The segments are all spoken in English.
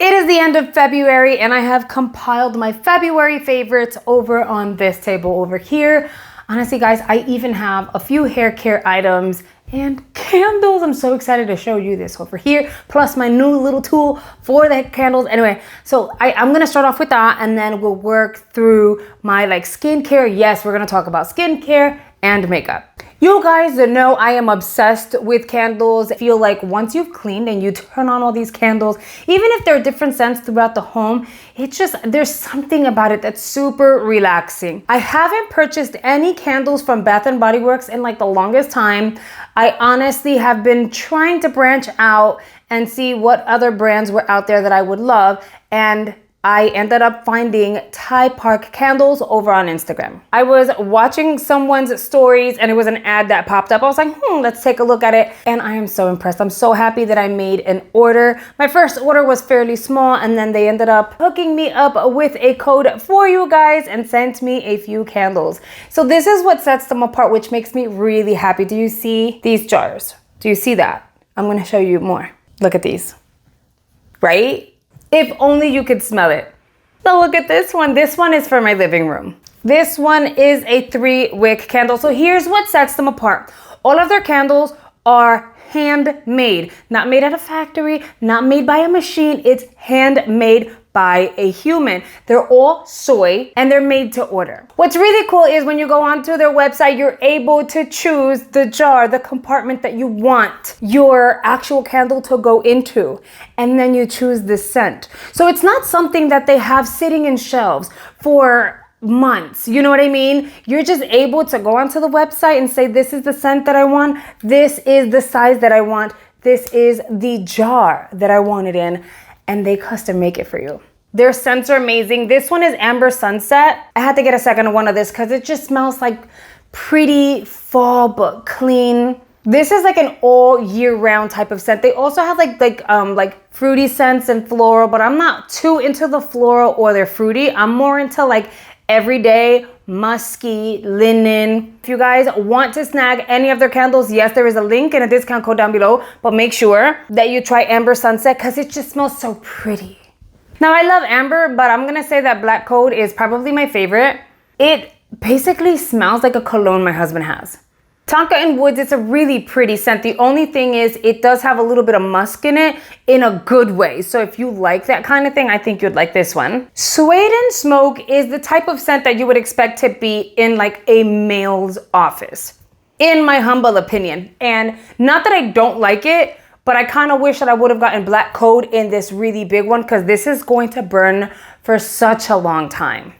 It is the end of February and I have compiled my February favorites over on this table over here. Honestly, guys, I even have a few hair care items and candles. I'm so excited to show you this over here, plus my new little tool for the candles. Anyway, so I'm gonna start off with that and then we'll work through my like skincare. Yes, we're gonna talk about skincare and makeup. You guys know I am obsessed with candles. I feel like once you've cleaned and you turn on all these candles, even if they're different scents throughout the home, it's just, there's something about it that's super relaxing. I haven't purchased any candles from Bath & Body Works in like the longest time. I honestly have been trying to branch out and see what other brands were out there that I would love, and I ended up finding Thai Park candles over on Instagram. I was watching someone's stories and it was an ad that popped up. I was like, let's take a look at it. And I am so impressed. I'm so happy that I made an order. My first order was fairly small and then they ended up hooking me up with a code for you guys and sent me a few candles. So this is what sets them apart, which makes me really happy. Do you see these jars? Do you see that? I'm gonna show you more. Look at these, right? If only you could smell it. So look at this one. This one is for my living room. This one is a 3-wick candle. So here's what sets them apart. All of their candles are handmade, not made at a factory, not made by a machine. It's handmade by a human. They're all soy and they're made to order. What's really cool is when you go onto their website, you're able to choose the jar, the compartment that you want your actual candle to go into, and then you choose the scent. So it's not something that they have sitting in shelves for months. You know what I mean? You're just able to go onto the website and say, this is the scent that I want. This is the size that I want. This is the jar that I want it in. And they custom make it for you. Their scents are amazing. This one is Amber Sunset. I had to get a second one of this because it just smells like pretty fall but clean. This is like an all year round type of scent. They also have like fruity scents and floral, but I'm not too into the floral or their fruity. I'm more into like everyday musky linen. If you guys want to snag any of their candles, yes, there is a link and a discount code down below, but make sure that you try Amber Sunset because it just smells so pretty. Now I love amber, but I'm gonna say that Black Code is probably my favorite. It basically smells like a cologne my husband has. Tonka and Woods, it's a really pretty scent. The only thing is it does have a little bit of musk in it in a good way. So if you like that kind of thing, I think you'd like this one. Suede and Smoke is the type of scent that you would expect to be in like a male's office, in my humble opinion. And not that I don't like it, but I kind of wish that I would have gotten Black Code in this really big one because this is going to burn for such a long time.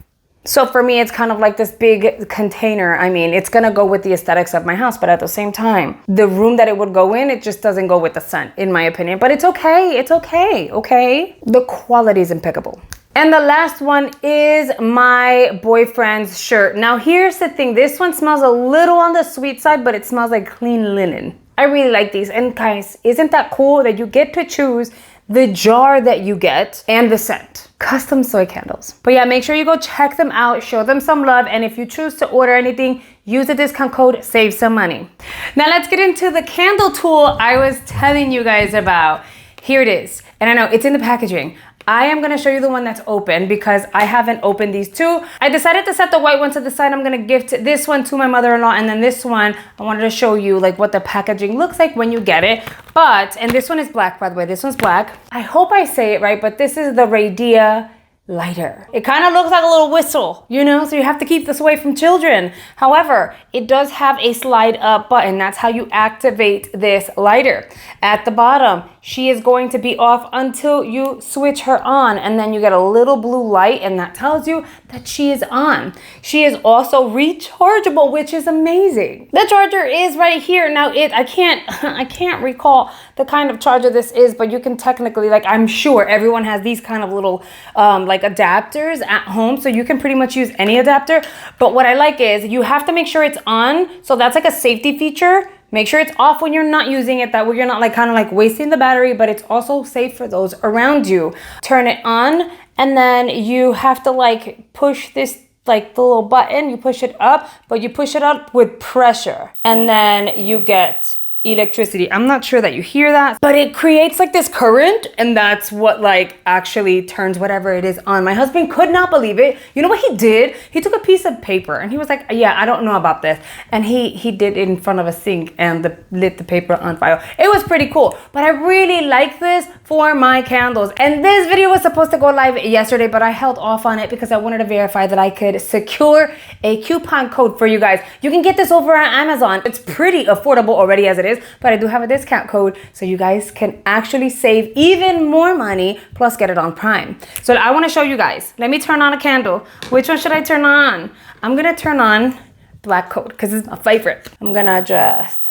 So for me, it's kind of like this big container. I mean, it's gonna go with the aesthetics of my house, but at the same time, the room that it would go in, it just doesn't go with the scent, in my opinion. But it's okay, okay? The quality is impeccable. And the last one is my boyfriend's shirt. Now here's the thing, this one smells a little on the sweet side, but it smells like clean linen. I really like these. And guys, isn't that cool that you get to choose the jar that you get and the scent? Custom soy candles. But yeah, make sure you go check them out, show them some love, and if you choose to order anything, use the discount code, save some money. Now let's get into the candle tool I was telling you guys about. Here it is, and I know it's in the packaging. I am gonna show you the one that's open because I haven't opened these two. I decided to set the white one to the side. I'm gonna gift this one to my mother-in-law, and then this one, I wanted to show you like what the packaging looks like when you get it. And this one is black, by the way, this one's black. I hope I say it right, but this is the Radia lighter. It kind of looks like a little whistle, you know, so you have to keep this away from children. However, it does have a slide up button. That's how you activate this lighter. At the bottom, she is going to be off until you switch her on, and then you get a little blue light, and that tells you that she is on. She is also rechargeable, which is amazing. The charger is right here. Now I can't recall the kind of charger this is, but you can technically, like, I'm sure everyone has these kind of little like adapters at home, so you can pretty much use any adapter. But what I like is you have to make sure it's on, so that's like a safety feature. Make sure it's off when you're not using it, that way you're not like kind of like wasting the battery, but it's also safe for those around you. Turn it on, and then you have to like push this, like the little button, you push it up, but you push it up with pressure, and then you get electricity. I'm not sure that you hear that, but it creates like this current, and that's what like actually turns whatever it is on. My husband could not believe it. You know what he did? He took a piece of paper and he was like, yeah, I don't know about this. And he did it in front of a sink and lit the paper on fire. It was pretty cool, but I really like this for my candles. And this video was supposed to go live yesterday, but I held off on it because I wanted to verify that I could secure a coupon code for you guys. You can get this over on Amazon. It's pretty affordable already as it is, but I do have a discount code so you guys can actually save even more money plus get it on Prime. So I want to show you guys. Let me turn on a candle. Which one should I turn on? I'm gonna turn on Black Coat because it's my favorite. I'm gonna just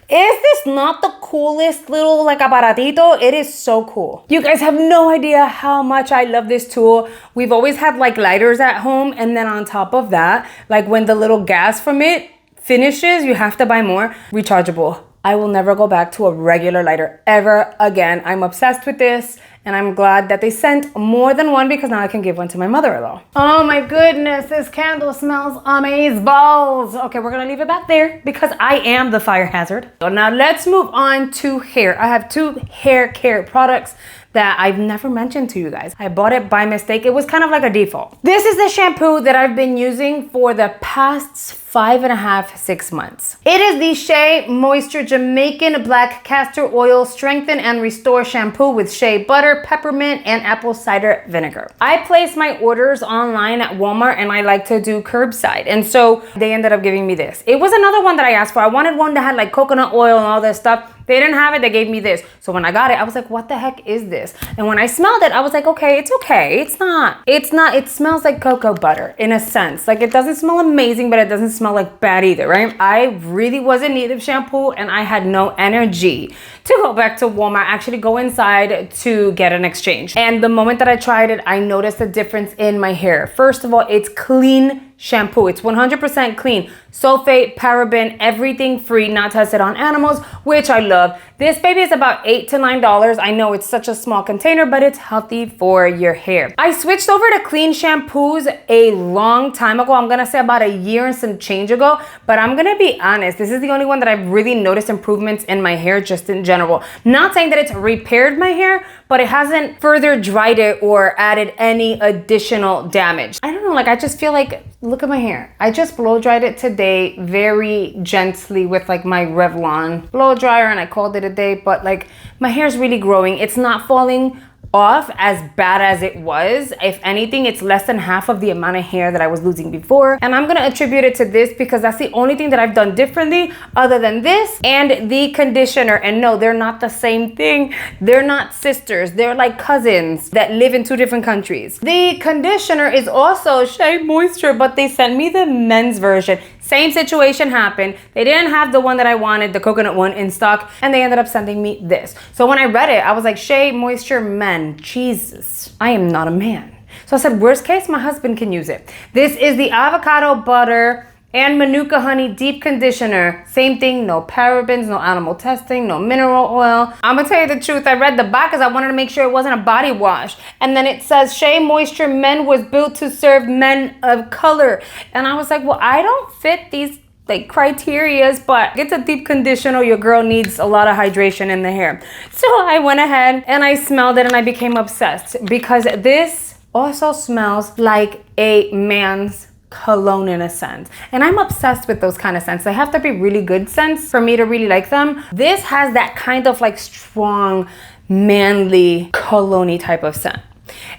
Is this not the coolest little like aparatito? It is so cool. You guys have no idea how much I love this tool. We've always had like lighters at home, and then on top of that, like when the little gas from it finishes, you have to buy more. Rechargeable. I will never go back to a regular lighter ever again. I'm obsessed with this, and I'm glad that they sent more than one because now I can give one to my mother-in-law. Oh my goodness, this candle smells amazeballs. Okay, we're gonna leave it back there because I am the fire hazard. So now let's move on to hair. I have 2 hair care products that I've never mentioned to you guys. I bought it by mistake. It was kind of like a default. This is the shampoo that I've been using for the past 5.5, 6 months. It is the Shea Moisture Jamaican Black Castor Oil Strengthen and Restore Shampoo with shea butter, peppermint, and apple cider vinegar. I place my orders online at Walmart, and I like to do curbside. And so they ended up giving me this. It was another one that I asked for. I wanted one that had like coconut oil and all this stuff. They didn't have it, they gave me this. So when I got it, I was like, what the heck is this? And when I smelled it, I was like, okay. It's not, it smells like cocoa butter in a sense. Like it doesn't smell amazing, but it doesn't smell like bad either, right? I really was in need of shampoo and I had no energy to go back to Walmart, actually go inside to get an exchange. And the moment that I tried it, I noticed a difference in my hair. First of all, it's clean shampoo. It's 100% clean. Sulfate, paraben, everything free, not tested on animals, which I love. This baby is about $8 to $9. I know it's such a small container, but it's healthy for your hair. I switched over to clean shampoos a long time ago. I'm gonna say about a year and some change ago, but I'm gonna be honest, this is the only one that I've really noticed improvements in my hair just in general. Not saying that it's repaired my hair, but it hasn't further dried it or added any additional damage. I don't know, like I just feel like, look at my hair. I just blow dried it today very gently with like my Revlon blow dryer, and I called it a day, but like my hair's really growing. It's not falling off as bad as it was. If anything, it's less than half of the amount of hair that I was losing before. And I'm gonna attribute it to this because that's the only thing that I've done differently other than this and the conditioner. And no, they're not the same thing. They're not sisters. They're like cousins that live in 2 different countries. The conditioner is also Shea Moisture, but they sent me the men's version. Same situation happened. They didn't have the one that I wanted, the coconut one, in stock, and they ended up sending me this. So when I read it, I was like, Shea Moisture Men. Jesus, I am not a man. So I said, worst case, my husband can use it. This is the avocado butter and Manuka honey deep conditioner. Same thing, no parabens, no animal testing, no mineral oil. I'm gonna tell you the truth, I read the back because I wanted to make sure it wasn't a body wash. And then it says Shea Moisture Men was built to serve men of color. And I was like, well, I don't fit these like criterias, but it's a deep conditioner. Your girl needs a lot of hydration in the hair. So I went ahead and I smelled it and I became obsessed because this also smells like a man's cologne in a sense. And I'm obsessed with those kind of scents. They have to be really good scents for me to really like them. This has that kind of like strong, manly, cologne-y type of scent.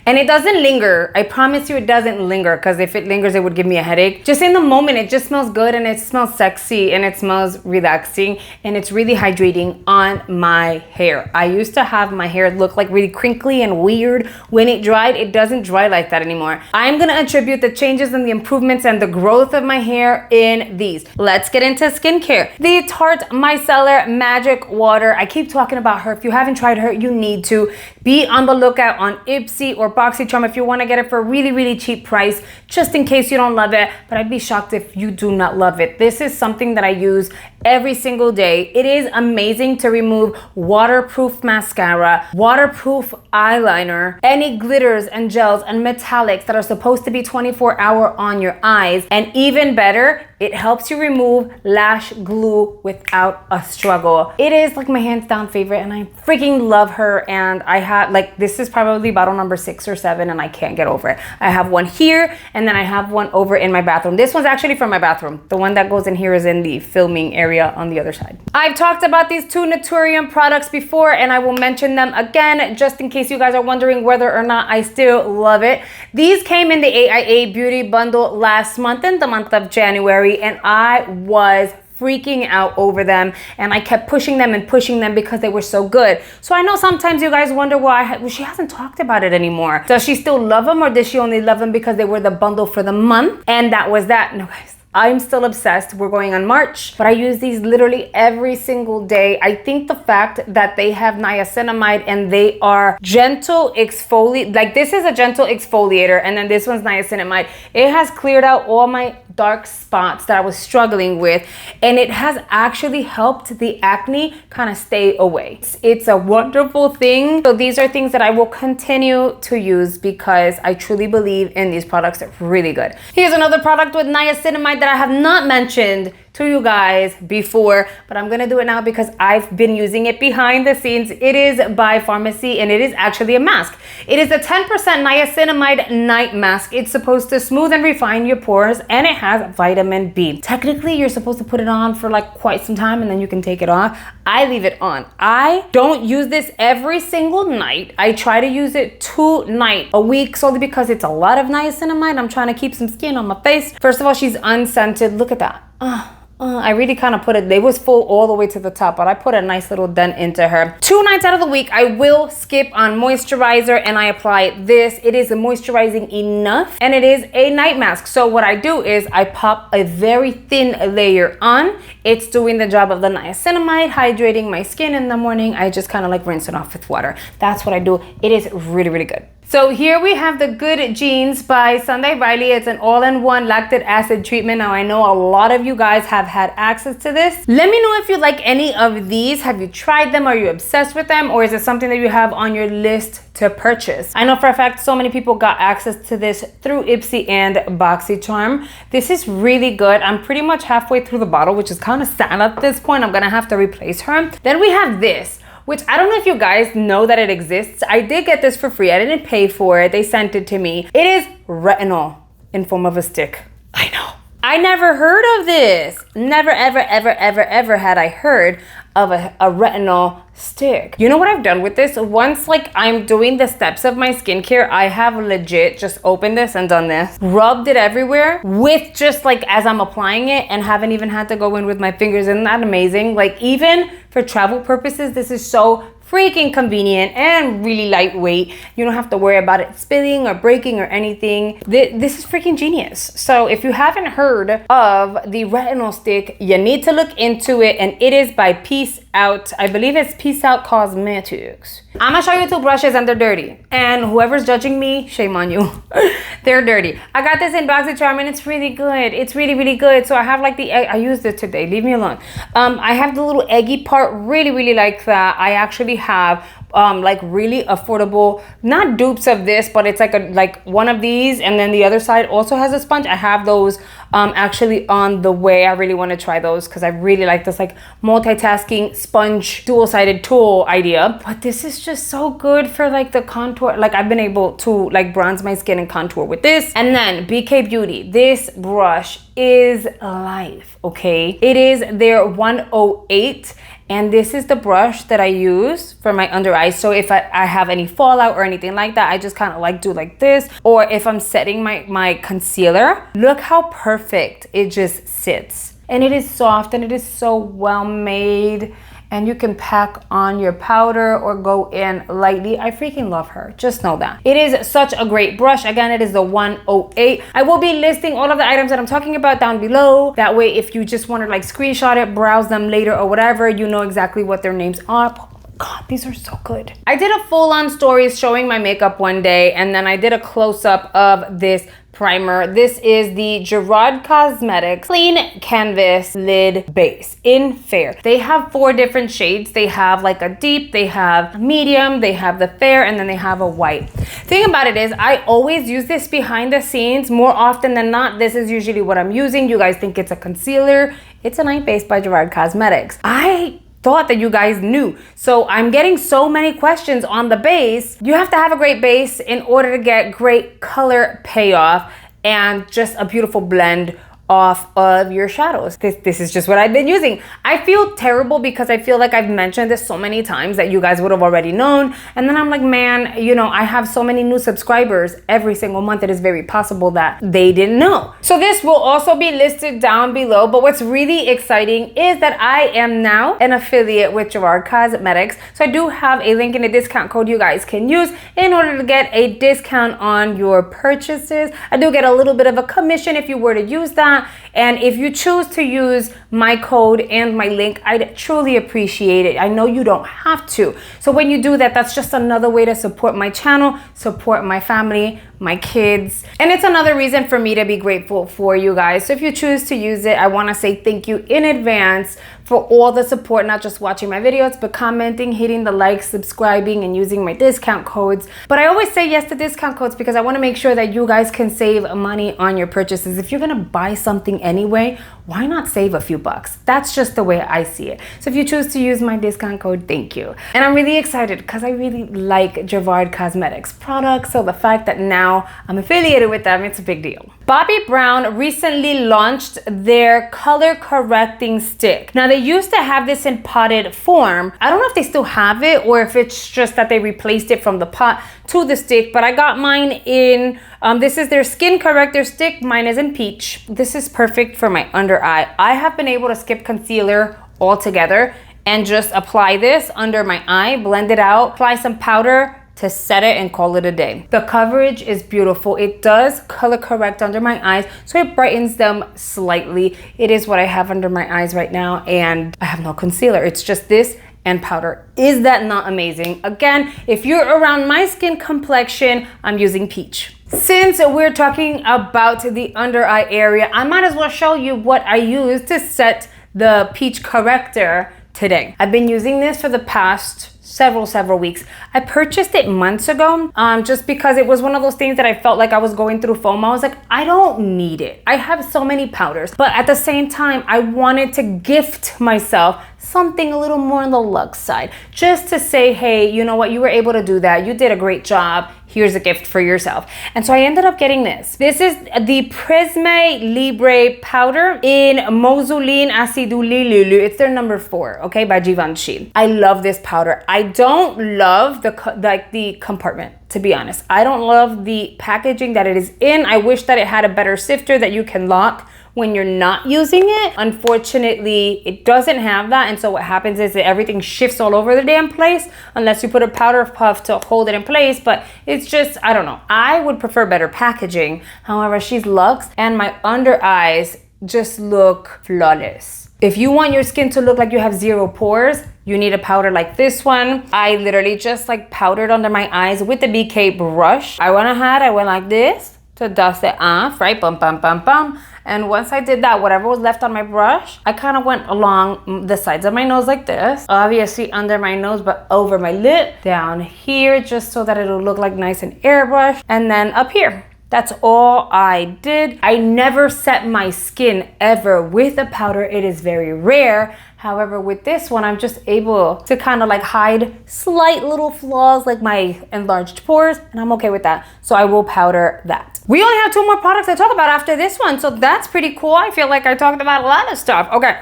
And it doesn't linger. I promise you it doesn't linger, because if it lingers, it would give me a headache. Just in the moment, it just smells good and it smells sexy and it smells relaxing and it's really hydrating on my hair. I used to have my hair look like really crinkly and weird. When it dried, it doesn't dry like that anymore. I'm gonna attribute the changes and the improvements and the growth of my hair in these. Let's get into skincare. The Tarte Miscellar Magic Water. I keep talking about her. If you haven't tried her, you need to. Be on the lookout on Ipsy or BoxyCharm if you want to get it for a really, really cheap price, just in case you don't love it. But I'd be shocked if you do not love it. This is something that I use every single day. It is amazing to remove waterproof mascara, waterproof eyeliner, any glitters and gels and metallics that are supposed to be 24-hour on your eyes. And even better, it helps you remove lash glue without a struggle. It is like my hands down favorite, and I freaking love her. And I have like, this is probably bottle number 6 or 7, and I can't get over it. I have one here, and then I have one over in my bathroom. This one's actually from my bathroom. The one that goes in here is in the filming area on the other side. I've talked about these 2 Naturium products before, and I will mention them again just in case you guys are wondering whether or not I still love it. These came in the AIA Beauty Bundle last month, in the month of January, and I was freaking out over them, and I kept pushing them and pushing them because they were so good. So I know sometimes you guys wonder why she hasn't talked about it anymore. Does she still love them, or does she only love them because they were the bundle for the month and that was that? No guys, I'm still obsessed. We're going on March, but I use these literally every single day. I think the fact that they have niacinamide and they are gentle exfoliate, like this is a gentle exfoliator, and then this one's niacinamide. It has cleared out all my dark spots that I was struggling with, and it has actually helped the acne kind of stay away. It's a wonderful thing. So these are things that I will continue to use because I truly believe in these products. They're really good. Here's another product with niacinamide that I have not mentioned to you guys before, but I'm gonna do it now because I've been using it behind the scenes. It is by Farmacy, and it is actually a mask. It is a 10% niacinamide night mask. It's supposed to smooth and refine your pores, and it has vitamin B. Technically, you're supposed to put it on for like quite some time, and then you can take it off. I leave it on. I don't use this every single night. I try to use it 2 nights a week, solely because it's a lot of niacinamide. I'm trying to keep some skin on my face. First of all, she's unscented. Look at that. I really kind of put it, they was full all the way to the top, but I put a nice little dent into her. 2 nights out of the week, I will skip on moisturizer and I apply this. It is moisturizing enough, and it is a night mask. So what I do is I pop a very thin layer on. It's doing the job of the niacinamide, hydrating my skin in the morning. I just kind of like rinse it off with water. That's what I do. It is really, really good. So here we have the Good Genes by Sunday Riley. It's an all-in-one lactic acid treatment. Now I know a lot of you guys have had access to this. Let me know if you like any of these. Have you tried them? Are you obsessed with them? Or is it something that you have on your list to purchase? I know for a fact so many people got access to this through Ipsy and BoxyCharm. This is really good. I'm pretty much halfway through the bottle, which is kind of sad at this point. I'm gonna have to replace her. Then we have this, which I don't know if you guys know that it exists. I did get this for free. I didn't pay for it. They sent it to me. It is retinol in form of a stick. I know. I never heard of this. Never, ever, ever, ever, ever had I heard of a retinol stick. You know what I've done with this? Once like I'm doing the steps of my skincare, I have legit just opened this and done this. Rubbed it everywhere with just like as I'm applying it, and haven't even had to go in with my fingers. Isn't that amazing? Like even for travel purposes, this is so freaking convenient and really lightweight. You don't have to worry about it spilling or breaking or anything. This is freaking genius. So if you haven't heard of the retinol stick, you need to look into it, and it is by Peace Out. I believe it's Peace Out Cosmetics. I'm gonna show you 2 brushes and they're dirty. And whoever's judging me, shame on you. They're dirty. I got this in BoxyCharm and it's really good. It's really, really good. So I have like the egg. I used it today. Leave me alone. I have the little eggy part. Really, really like that. I actually have like really affordable, not dupes of this, but it's like one of these, and then the other side also has a sponge. I have those actually on the way. I really want to try those because I really like this like multitasking sponge dual-sided tool idea. But this is just so good for like the contour. Like I've been able to like bronze my skin and contour with this. And then BK Beauty, this brush is life, okay? It is their 108. And this is the brush that I use for my under eyes. So if I have any fallout or anything like that, I just kind of like do like this. Or if I'm setting my concealer, look how perfect it just sits. And it is soft and it is so well made. And you can pack on your powder or go in lightly. I freaking love her. Just know that. It is such a great brush. Again, it is the 108. I will be listing all of the items that I'm talking about down below. That way, if you just want to like screenshot it, browse them later or whatever, you know exactly what their names are. God, these are so good. I did a full-on story showing my makeup one day, and then I did a close-up of this primer. This is the Gerard Cosmetics Clean Canvas Lid Base in Fair. They have 4 different shades. They have like a deep, they have a medium, they have the fair, and then they have a white. Thing about it is I always use this behind the scenes. More often than not, this is usually what I'm using. You guys think it's a concealer. It's a night base by Gerard Cosmetics. I thought that you guys knew. So I'm getting so many questions on the base. You have to have a great base in order to get great color payoff and just a beautiful blend off of your shadows. This is just what I've been using. I feel terrible because I feel like I've mentioned this so many times that you guys would have already known. And then I'm like, man, you know, I have so many new subscribers every single month. It is very possible that they didn't know. So this will also be listed down below. But what's really exciting is that I am now an affiliate with Gerard Cosmetics. So I do have a link in a discount code you guys can use in order to get a discount on your purchases. I do get a little bit of a commission if you were to use that. And if you choose to use my code and my link, I'd truly appreciate it. I know you don't have to. So when you do that, that's just another way to support my channel, support my family, my kids. And it's another reason for me to be grateful for you guys. So if you choose to use it, I want to say thank you in advance for all the support, not just watching my videos, but commenting, hitting the like, subscribing, and using my discount codes. But I always say yes to discount codes because I want to make sure that you guys can save money on your purchases. If you're going to buy something anyway, why not save a few bucks? That's just the way I see it. So if you choose to use my discount code, thank you. And I'm really excited because I really like Gerard Cosmetics products. So the fact that now I'm affiliated with them, it's a big deal. Bobbi Brown recently launched their color correcting stick. Now they used to have this in potted form. I don't know if they still have it or if it's just that they replaced it from the pot to the stick, but I got mine in, this is their skin corrector stick. Mine is in peach. This is perfect for my under eye. I have been able to skip concealer altogether and just apply this under my eye, blend it out, apply some powder to set it and call it a day. The coverage is beautiful. It does color correct under my eyes, so it brightens them slightly. It is what I have under my eyes right now, and I have no concealer. It's just this and powder. Is that not amazing? Again, if you're around my skin complexion, I'm using peach. Since we're talking about the under eye area, I might as well show you what I use to set the peach corrector today. I've been using this for the past several weeks. I purchased it months ago just because it was one of those things that I felt like I was going through FOMO. I was like, I don't need it. I have so many powders, but at the same time, I wanted to gift myself something a little more on the luxe side, just to say, hey, you know what, you were able to do that. You did a great job. Here's a gift for yourself. And so I ended up getting this. This is the Prisme Libre powder in Mousseline Aciduli Lulu. It's their number 4, okay, by Givenchy. I love this powder. I don't love the compartment, to be honest. I don't love the packaging that it is in. I wish that it had a better sifter that you can lock when you're not using it. Unfortunately, it doesn't have that. And so what happens is that everything shifts all over the damn place unless you put a powder puff to hold it in place. But it's just, I don't know. I would prefer better packaging. However, she's luxe and my under eyes just look flawless. If you want your skin to look like you have 0 pores, you need a powder like this one. I literally just like powdered under my eyes with the BK brush. I went like this to dust it off, right? Bum, bum, bum, bum. And once I did that, whatever was left on my brush, I kind of went along the sides of my nose like this. Obviously under my nose, but over my lip, down here, just so that it'll look like nice and airbrush. And then up here. That's all I did. I never set my skin ever with a powder. It is very rare. However, with this one, I'm just able to kind of like hide slight little flaws like my enlarged pores, and I'm okay with that. So I will powder that. We only have 2 more products to talk about after this one, so that's pretty cool. I feel like I talked about a lot of stuff. Okay.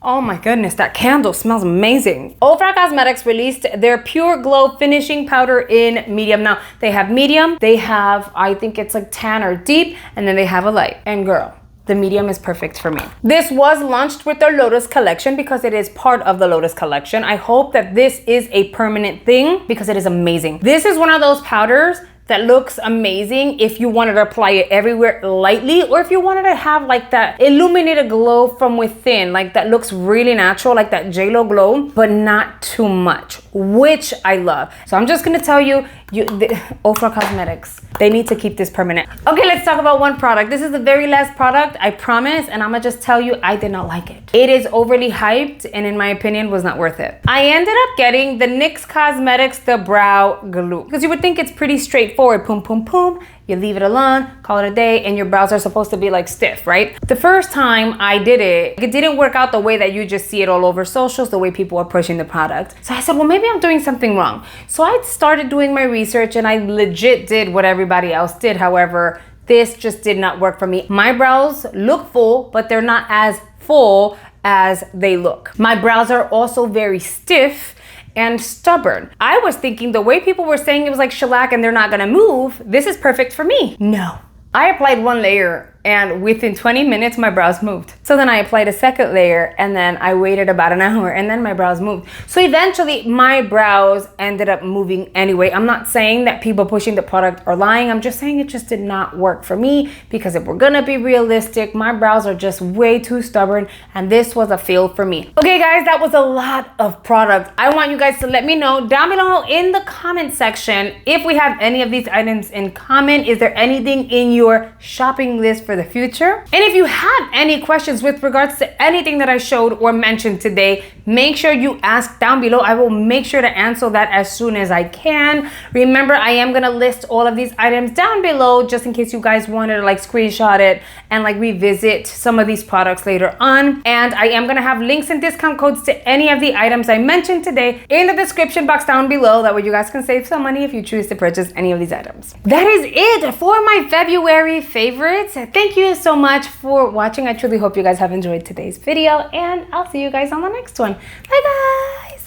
Oh my goodness, that candle smells amazing. Ofra Cosmetics released their Pure Glow Finishing Powder in medium. Now, they have medium, they have, I think it's like tan or deep, and then they have a light. And girl, the medium is perfect for me. This was launched with their Lotus collection because it is part of the Lotus collection. I hope that this is a permanent thing because it is amazing. This is one of those powders that looks amazing if you wanted to apply it everywhere lightly, or if you wanted to have like that illuminated glow from within, like that looks really natural, like that JLo glow, but not too much, which I love. So I'm just gonna tell you, Ofra Cosmetics, they need to keep this permanent. Okay, let's talk about one product. This is the very last product, I promise, and I'm gonna just tell you, I did not like it. It is overly hyped, and in my opinion, was not worth it. I ended up getting the NYX Cosmetics The Brow Glue, because you would think it's pretty straightforward. Boom, boom, boom. You leave it alone, call it a day, and your brows are supposed to be like stiff, right? The first time I did it, it didn't work out the way that you just see it all over socials, the way people are pushing the product. So I said, well, maybe I'm doing something wrong. So I started doing my research, and I legit did what everybody else did. However, this just did not work for me. My brows look full, but they're not as full as they look. My brows are also very stiff and stubborn. I was thinking the way people were saying it was like shellac and they're not gonna move, this is perfect for me. No. I applied one layer, and within 20 minutes, my brows moved. So then I applied a second layer, and then I waited about an hour, and then my brows moved. So eventually, my brows ended up moving anyway. I'm not saying that people pushing the product are lying. I'm just saying it just did not work for me, because if we're gonna be realistic, my brows are just way too stubborn, and this was a fail for me. Okay, guys, that was a lot of product. I want you guys to let me know down below in the comment section if we have any of these items in common. Is there anything in your shopping list for the future? And if you have any questions with regards to anything that I showed or mentioned today, make sure you ask down below. I will make sure to answer that as soon as I can. Remember, I am gonna list all of these items down below just in case you guys wanted to like screenshot it and like revisit some of these products later on. And I am gonna have links and discount codes to any of the items I mentioned today in the description box down below. That way you guys can save some money if you choose to purchase any of these items. That is it for my February favorites. Thank you so much for watching. I truly hope you guys have enjoyed today's video, and I'll see you guys on the next one. Bye, guys.